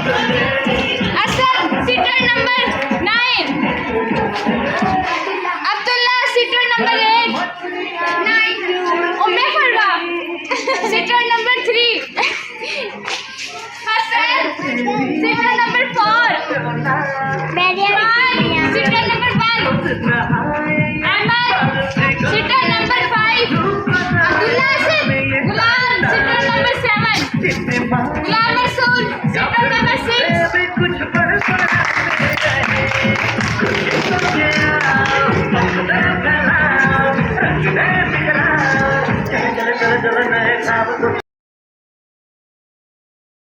Asad, seater number 9. Abdullah, seater number 8. 9. Umme Farwa, seater number 3. Hassan, seater number 4. Iman, seater number 1. Ahmad, seater number 5. Abdullah Asad, Gulam, seater number 7. Gulam Rasool, seater number 6. चल चल चल नए